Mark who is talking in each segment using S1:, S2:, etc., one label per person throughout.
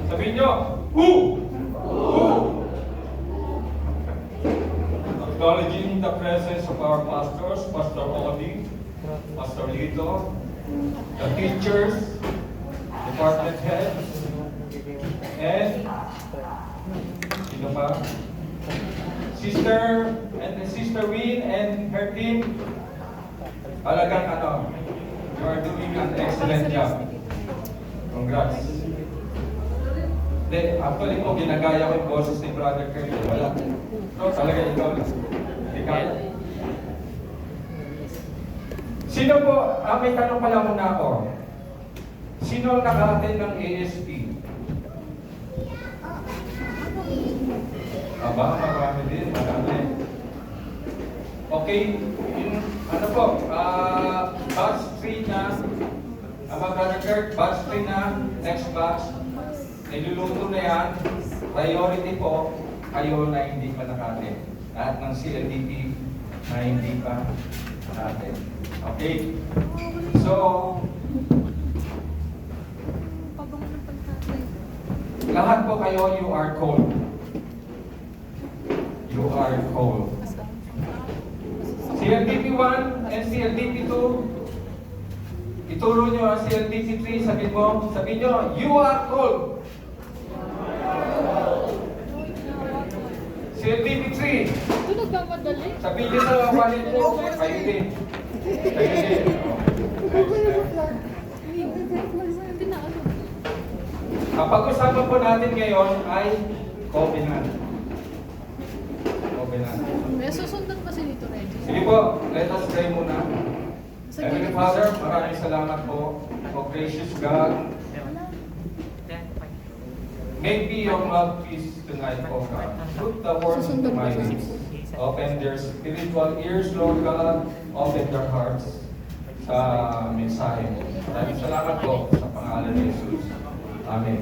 S1: Sabihin nyo, who? Who? Acknowledging the presence of our pastors, Pastor Odi, Pastor Lito, the teachers, department heads, and sino pa? Sister Win and her team. Talagang you are doing an excellent job. Congrats. Hindi, actually po, ginagaya ko yung boses ni Brother Kirk. Wala. No, talaga ikaw. Ikaw. Sino po, may tanong pala muna ako. Sino ang naka-attend ng ASP? Aba, marami din, marami. Okay, ano po, batch 3 na, Brother Kirk, batch 3 na, next batch, niluluto na yan, priority po, kayo na hindi pa nakatin. Lahat ng CLDP na hindi pa nakatin. Okay? So, lahat po kayo, you are called. You are called. CLDP 1 and CLDP 2, ituro nyo ang CLDP 3, sabihin nyo, you are called. CLDP 3, sabihin nyo sa wallet nyo, kayo din. Kayo din. Ang pag-usapan po natin ngayon ay covenant. Covenant.
S2: May susundan kasi dito, Reggie.
S1: Sige po, let us pray muna. Heavenly Father, maraming salamat po. O gracious God, make me your mouthpiece tonight, O God. Put the words into my lips. Open their spiritual ears, Lord God. Open their hearts sa mensahe mo. Maraming salamat po sa pangalan ni Jesus. Amen.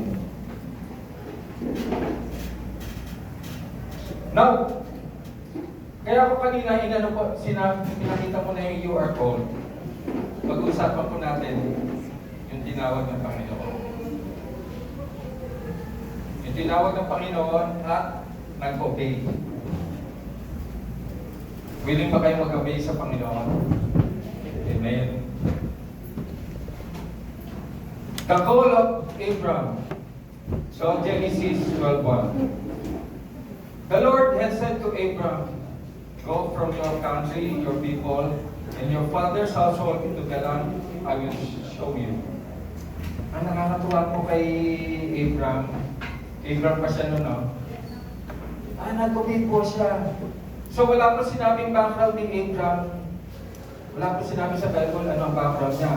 S1: Now, kaya ako kanina pinakita mo na yung you are called. Pag-uusapan po natin yung tinawag ng Panginoon. Yung tinawag ng Panginoon at nag-obey. Willing ba kayo mag-obey sa Panginoon? Amen. The call of Abraham. So Genesis 12:1. The Lord had said to Abraham, go from your country, your people, and your father's household into the land I will show you. Ang nakakatuwa po kay Abraham. Abraham pa siya noon, no? Nag-obey po siya. So wala po sinabing background ni Abraham. Wala po sinabi sa Bible ano ang background niya.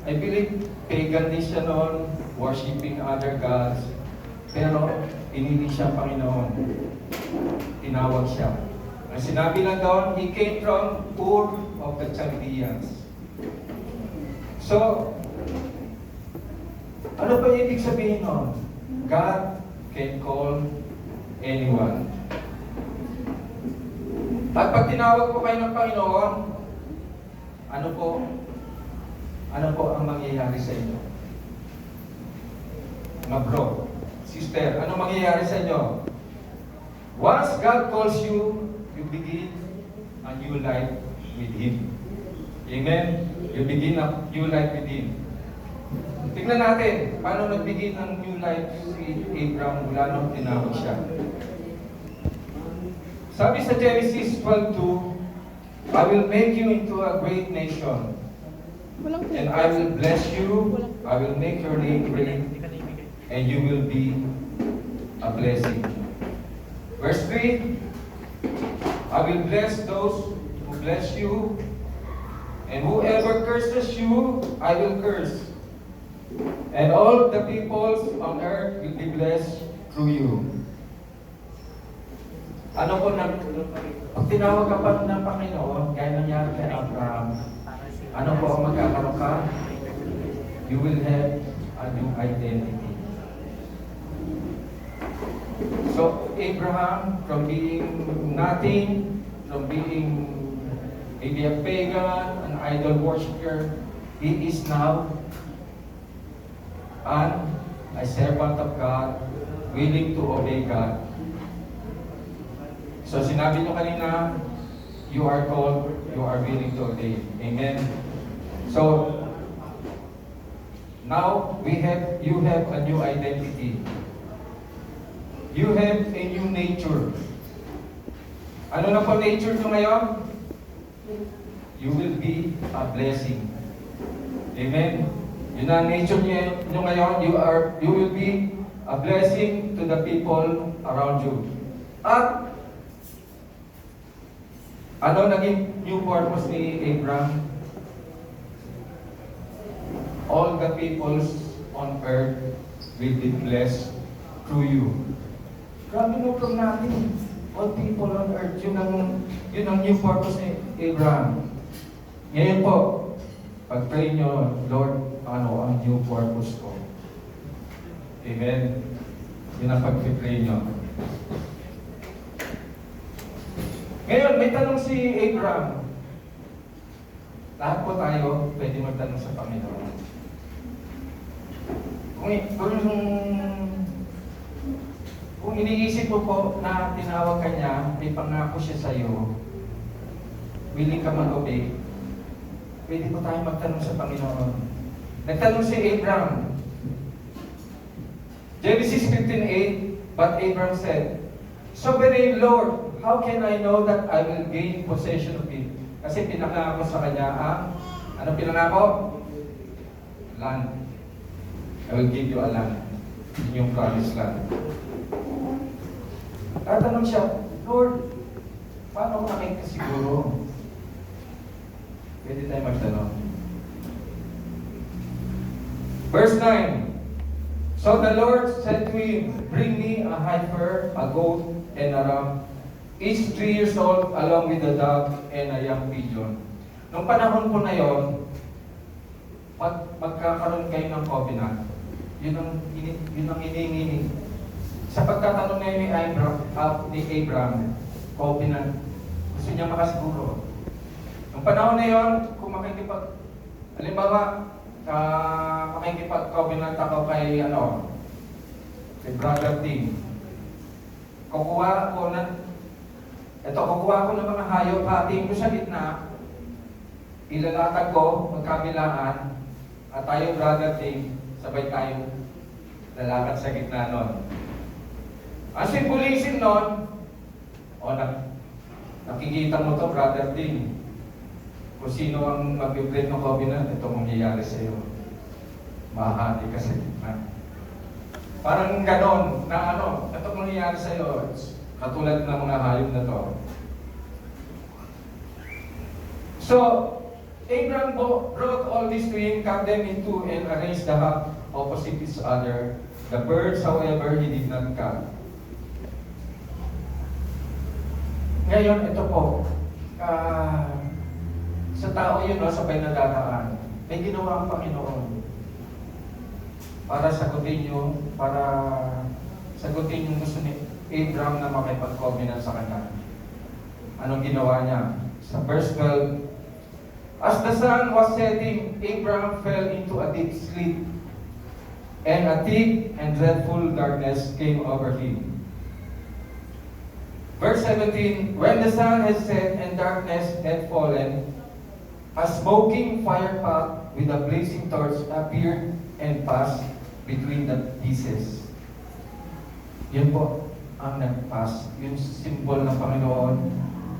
S1: I believe pagan din siya noon, worshiping other gods. Pero pinili siya Panginoon. Tinawag siya. Ang sinabi lang doon, he came from Ur of the Chaldeans. So, ano ba ibig sabihin nun? God can call anyone. At pag tinawag po kayo ng Panginoon, ano po ang mangyayari sa inyo? Mga bro, sister, ano mangyayari sa inyo? Once God calls you, you begin a new life with Him. Amen? You begin a new life with Him. Tingnan natin, paano nagbigin ang new life si Abraham mula nung tinawag siya. Sabi sa Genesis 12:2, I will make you into a great nation, and I will bless you, I will make your name great, and you will be a blessing. Verse 3, I will bless those who bless you, and whoever curses you, I will curse. And all the peoples on earth will be blessed through you. Ano po pag tinawag ka pa ng Panginoon, kaya nangyari kay Abraham, ano po ang magkakaroon ka? You will have a new identity. So, Abraham, from being nothing, from being maybe a pagan, an idol worshiper, he is now a a servant of God, willing to obey God. So sinabi nyo kanina, you are called, you are willing to obey. Amen. So, now you have a new identity. You have a new nature. Ano na po nature nyo ngayon? You will be a blessing. Amen. Yun ang nature nyo ngayon. You will be a blessing to the people around you. At ano naging new purpose ni Abraham? All the peoples on earth will be blessed through you. Grabe no from natin. All people on earth, yun ang new purpose ni Abraham. Ngayon po, pag-pray nyo, Lord, ano ang new purpose ko? Amen. Yun ang pag-pray nyo. Ngayon, may tanong si Abraham. Lahat po tayo pwede magtanong sa Panginoon. Kung iniisip mo po na tinawag ka niya, may pangako siya sa iyo, willing ka mag-obey, pwede po tayo magtanong sa Panginoon. Nagtanong si Abraham. Genesis 15:8, but Abraham said, Sovereign Lord, how can I know that I will gain possession of it? Kasi pinangako sa kanya ano pinangako? Land. I will give you a land. Yun yung promised land. Tatanong siya, Lord, paano ko nakikasiguro? Pwede tayo magtanong. Verse 9. So the Lord said to him, Bring me a heifer, a goat, and a ram, each 3 years old, along with a dove and a young pigeon. Nung panahon po na yon, magkakaroon kayo ng covenant. Yun ang hinihingi. Sa pagtatanong ngayon ni Abraham, covenant. Gusto niya makasiguro. Nung panahon na yon, kung halimbawa, makikipag-covenant ako kay brother Tim. Kukuha ko ng mga hayop, hatiin ko sa gitna, ilalatag ko, magkabilaan, at tayo brother Tim, sabay tayo lalakad sa gitna nun. Ang simbolism nun, nakikita mo to brother Tim, kung sino ang mag-break ng covenant, ito mangyayari sa iyo. Mahati ka sa gitna. Parang ganon na ito mangyayari sa iyo. Katulad ng mga hayop na to. So, Abraham brought all this to him, cut them in two, and arranged the half opposite each other. The birds, however, he did not cut. Ngayon, ito po. Sa tao yun, sabay na dadaan. May ginawa ang Panginoon para sagutin yung gusto ni Abraham na makipag-covenant sa kanya. Anong ginawa niya? Sa verse 12, As the sun was setting, Abraham fell into a deep sleep, and a thick and dreadful darkness came over him. Verse 17, When the sun had set and darkness had fallen, a smoking fire pot with a blazing torch appeared and passed between the pieces. Yun po ang nagpass. Yung symbol ng Panginoon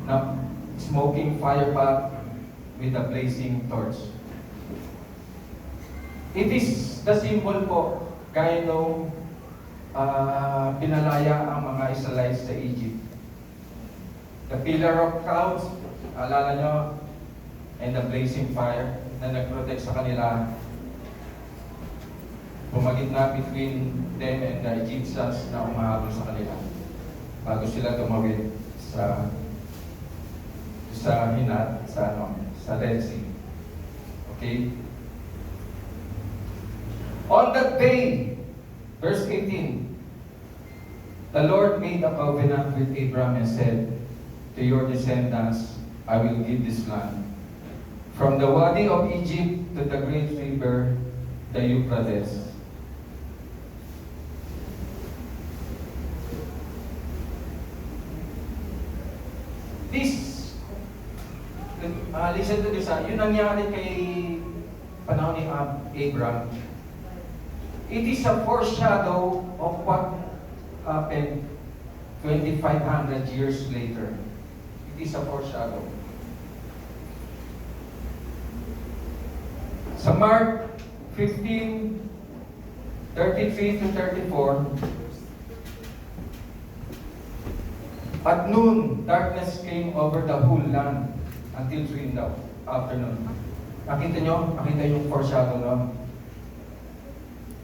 S1: na smoking fire pot with a blazing torch. It is the symbol po gaya nung pinalaya ang mga Israelites sa Egypt. The pillar of clouds, alala nyo, and the blazing fire na nag-protect sa kanila, pumagitna between them and the Egyptians na umahabol sa kanila bago sila tumawid sa Red Sea. Okay? On that day, verse 18, the Lord made a covenant with Abraham and said, To your descendants I will give this land, from the Wadi of Egypt to the great river, the Euphrates. This, listen to this, yun nangyari kay panahon ni Abraham. It is a foreshadow of what happened 2,500 years later. It is a foreshadow. Sa Mark 15:33 to 34, at noon, darkness came over the whole land until 3 in the afternoon. Nakita nyo? Nakita yung foreshadow, no?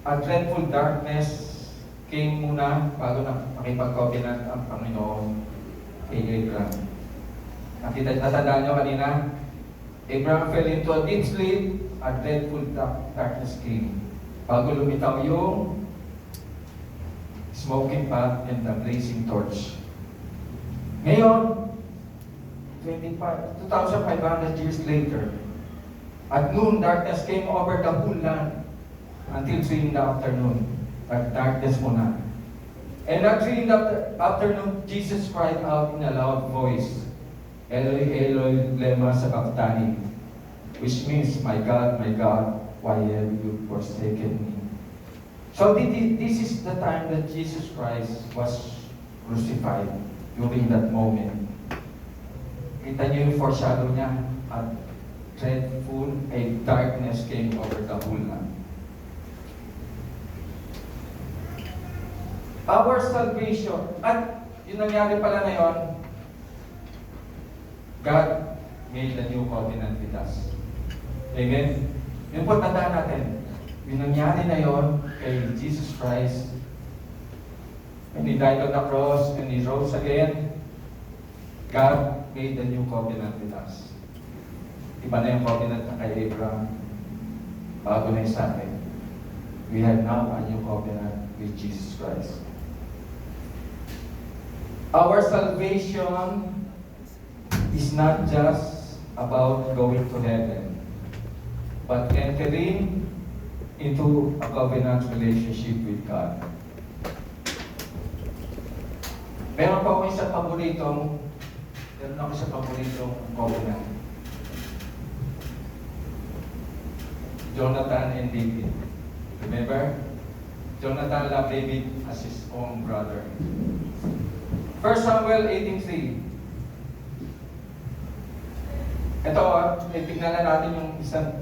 S1: A dreadful darkness came muna bago na makipag-covenant ang Panginoon kay Abraham. Nakita, natandaan nyo kanina? Abraham fell into a deep sleep, a dreadful darkness came. Bago lumitaw yung smoking pot and the blazing torch. Ngayon, 2,500 years later, at noon, darkness came over the whole land until 3 in the afternoon. At darkness muna. And at 3 in the afternoon, Jesus cried out in a loud voice, Eloi, Eloi, lema sabachthani, which means, my God, why have you forsaken me? So this is the time that Jesus Christ was crucified. During that moment, kita niyo yung foreshadow niya, at dreadful, a darkness came over the whole land. Our salvation, at yung nangyari pala na yun, God made a new covenant with us. Amen? Yun po, tandaan natin, yung nangyari na yun kay Jesus Christ, when He died on the cross and He rose again, God made a new covenant with us. Iba na yung covenant na kay Abraham. Bago na yung sa akin. We have now a new covenant with Jesus Christ. Our salvation is not just about going to heaven, but entering into a covenant relationship with God. Meron ako isang paboritong covenant. Jonathan and David. Remember? Jonathan loved David as his own brother. 1 Samuel 18:3. Ito, tignan na natin yung isang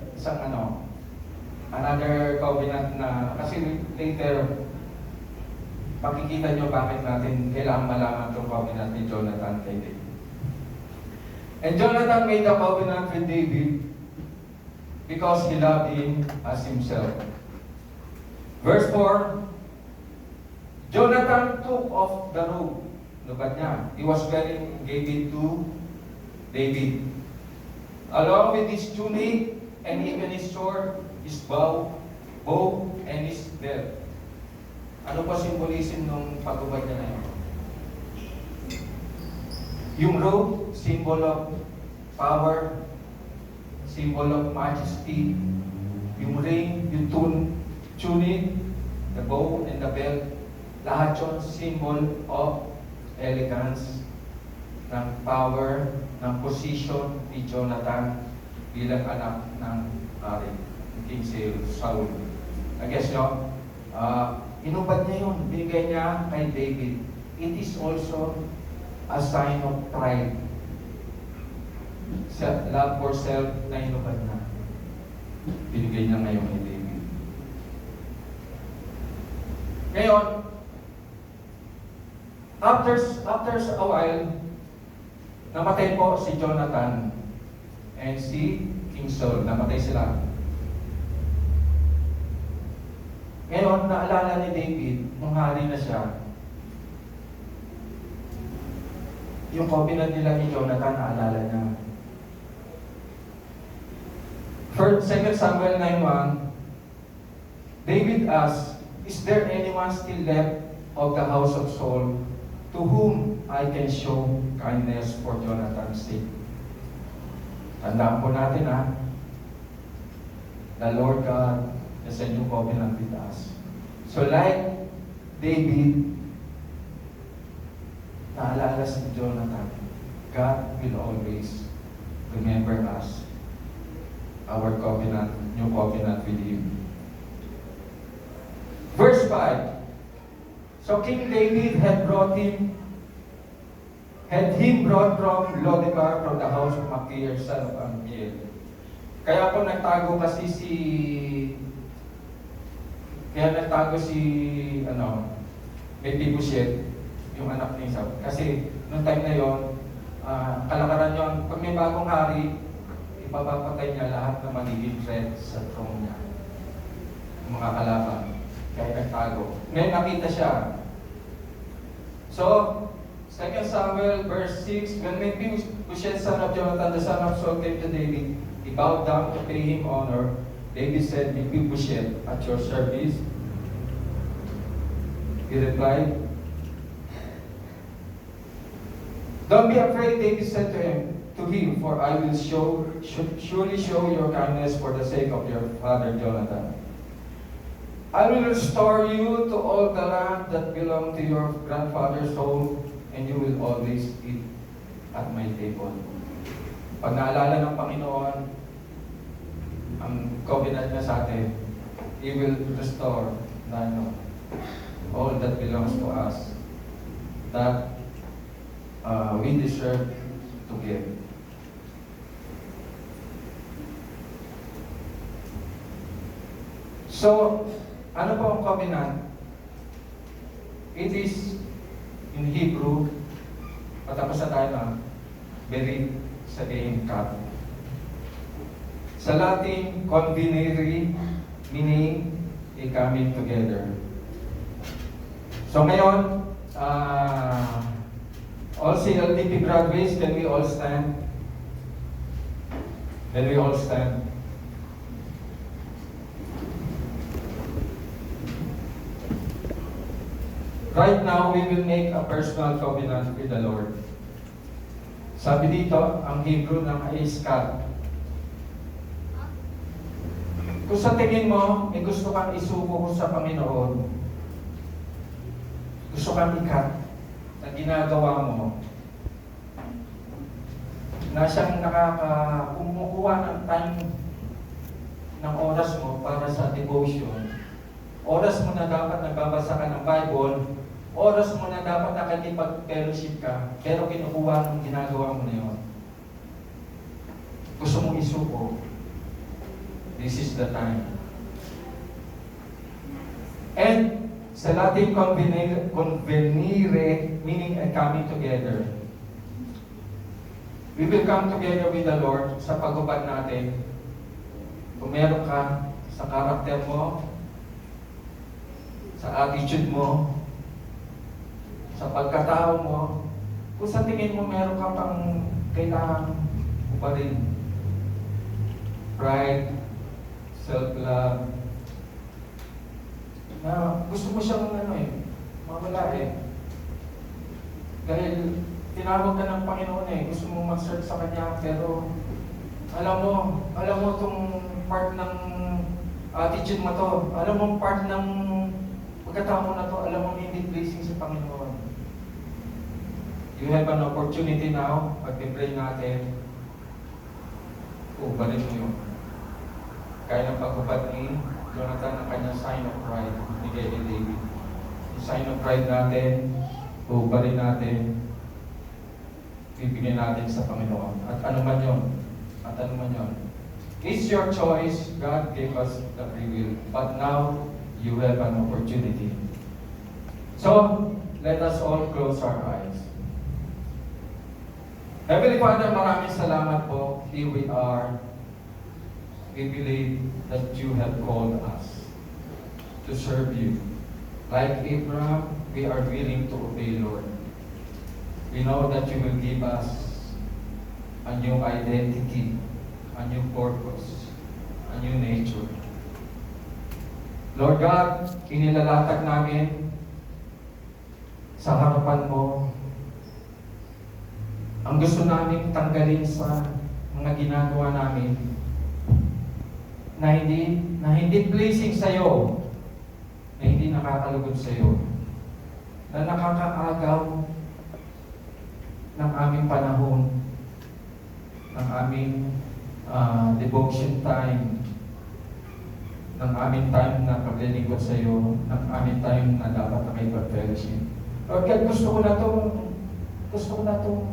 S1: another covenant na, kasi later, makikita nyo bakit natin kailangan malaman itong covenant ni Jonathan kay David. And Jonathan made a covenant with David because he loved him as himself. Verse 4, Jonathan took off the robe. Lukat niya. He was wearing, gave it to David. Along with his tunic and even his sword, his bow, and his belt. Ano pa simbolisin nung pagubad niya na yun? Yung robe, symbol of power, symbol of majesty. Yung ring, yung tunic, the bow, and the belt, lahat yun symbol of elegance, ng power, ng position ni Jonathan bilang anak ng hari, King Saul. I guess nyo, inubad niya yun, bigay niya kay David. It is also a sign of pride. Love for self na inubad na. Binigay niya ngayon kay David. Ngayon, after a while, namatay po si Jonathan and si King Saul. Namatay sila. Ngayon, naalala ni David, nung hari na siya, yung covenant nila ni Jonathan, naalala niya. 2 Samuel 9:1, David asked, is there anyone still left of the house of Saul to whom I can show kindness for Jonathan's sake? Tandaan po natin the Lord God has a new covenant with us. So like David, naalala si Jonathan, God will always remember us, our covenant, new covenant with Him. Verse 5. So King David had him brought from Lodebar, from the house of Machir, son of Ammiel. Kaya nagtago si Mephibosheth, yung anak ni Saul. Kasi noong time na yon, kalakaran yon, pag may bagong hari, ipapapatay niya lahat na magiging threat sa throne niya. Yung mga kalaban. Kaya nagtago. Ngayon nakita siya. So, 2 Samuel verse 6, when Mephibosheth, son of Jonathan, the son of Saul, came to David, he bowed down to pay him honor. David said, Mephibosheth, at your service. He replied, don't be afraid, David said to him, for I will surely show your kindness for the sake of your father Jonathan. I will restore you to all the land that belonged to your grandfather's home, and you will always eat at my table. Pag naalala ng Panginoon ang covenant niya sa atin, He will restore all that belongs to us that we deserve to give. So, ano po ang covenant? It is in Hebrew, patapos na tayo na, berit sa cut. Sa Latin, convenere, meaning a coming together. So ngayon, all CLDP graduates, can we all stand? Can we all stand? Right now, we will make a personal covenant with the Lord. Sabi dito, ang Hebrew ng Iskat. Kung sa tingin mo, may gusto kang isuko sa Panginoon, gusto kang ikat na ginagawa mo, na siyang kumukuha ng time ng oras mo para sa devotion, oras mo na dapat nagbabasa ka ng Bible, oras mo na dapat nakikipag-fellowship ka, pero kinukuha ng ginagawa mo na yun. Gusto mong isuko, this is the time. And sa Latin, convenire, meaning a coming together. We will come together with the Lord sa pagubad natin. Kung meron ka sa karakter mo, sa attitude mo, sa pagkatao mo, kung sa tingin mo meron ka pang kailangan mo pa rin. Pride, self-love, na gusto mo siyang mawala Dahil tinawag ka ng Panginoon gusto mo mag-search sa Kanya, pero alam mo itong part ng attitude mo to, alam mo part ng pagkatao mo na to, alam mo hindi pleasing sa Panginoon. You have an opportunity now, pag-pray natin, ubalin mo yun. Kaya ng pagkupad ni Jonathan ang kanyang sign of pride, ni David. Yung sign of pride natin, ubalin natin, bibigyan natin sa Panginoon. At ano man yun? It's your choice. God gave us the free will. But now, you have an opportunity. So, let us all close our eyes. Heavenly Father, maraming salamat po. Here we are. We believe that you have called us to serve you. Like Abraham, we are willing to obey, Lord. We know that you will give us a new identity, a new purpose, a new nature. Lord God, inilalatag namin sa harapan mo ang gusto namin tanggalin sa mga ginagawa namin na hindi pleasing sa iyo, na hindi nakakalugod sa iyo, na nakakaagaw ng aming panahon, ng aming devotion time, ng aming time na paglilingkod sa iyo, ng aming time na dapat na kayo fellowship. Lord God, gusto ko na itong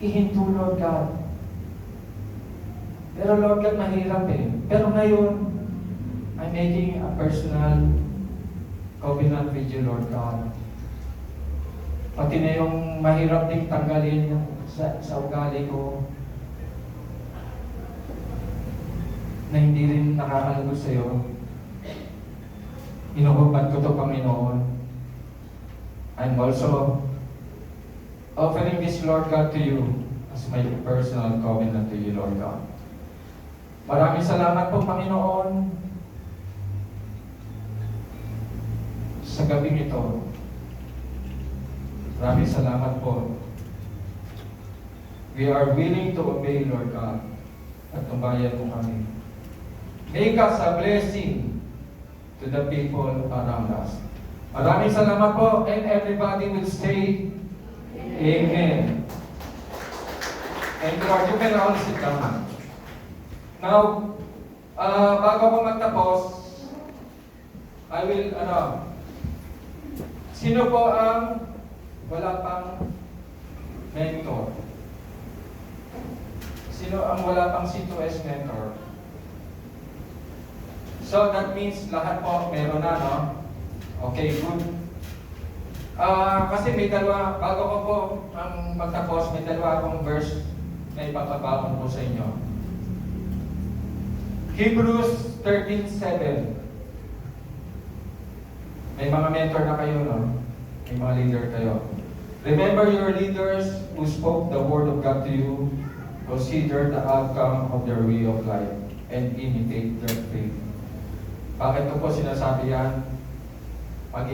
S1: ihinto, Lord God. Pero Lord God, mahirap eh. Pero ngayon, I'm making a personal covenant with you, Lord God. Pati na yung mahirap ding tanggalin sa ugali ko na hindi rin nakakalugod sa iyo. Inuupat ko to, Panginoon. I'm also offering this, Lord God, to you as my personal covenant to you, Lord God. Maraming salamat po, Panginoon, sa gabing ito. Maraming salamat po. We are willing to obey, Lord God, at tumbayan mo kami. Make us a blessing to the people around us. Maraming salamat po, and everybody will say, Amen. And Lord, you can all sit down. Now, bago ko magtapos, I will, sino po ang wala pang mentor? Sino ang wala pang C2S mentor? So, that means lahat po meron na, no? Okay, good. Kasi may dalawa, bago ko po ang magtapos, may dalawa akong verse na ipapabawon po sa inyo. Hebrews 13:7. May mga mentor na kayo, no? May mga leader kayo. Remember your leaders who spoke the word of God to you. Consider the outcome of their way of life and imitate their faith. Bakit ko po sinasabi yan? Pag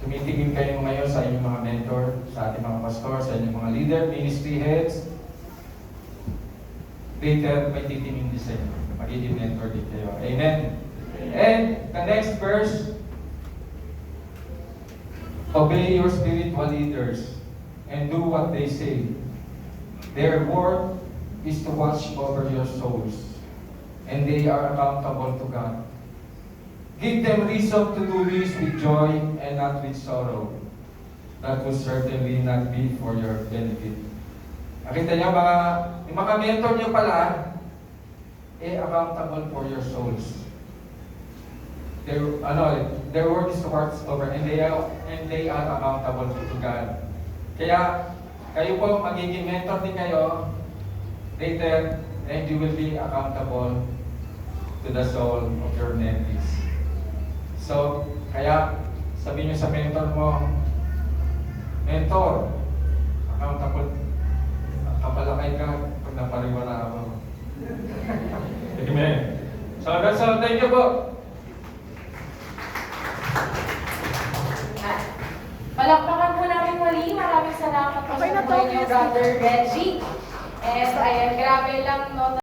S1: tumitingin kayo ngayon sa inyong mga mentor, sa ating mga pastor, sa inyong mga leader, ministry heads, later may titingin din sa inyo. Magiging mentor din kayo. Amen? And the next verse, obey your spiritual leaders and do what they say. Their work is to watch over your souls, and they are accountable to God. Give them reason to do this with joy and not with sorrow. That will certainly not be for your benefit. Nakita niyo yung mga mentor niyo pala, accountable for your souls. Their word is to watch over, and they are accountable to God. Kaya kayo po magiging mentor din kayo later, and you will be accountable to the soul of your nephews. So, kaya sabihin niyo sa mentor mo, mentor, accountable, kapalakay ka pag napariwala ako. Amen. So, that's all. Thank you po.
S3: Palakpakan po namin muli. Maraming salamat po sa inyo, Brother Reggie. And ayan, grabe lang, no?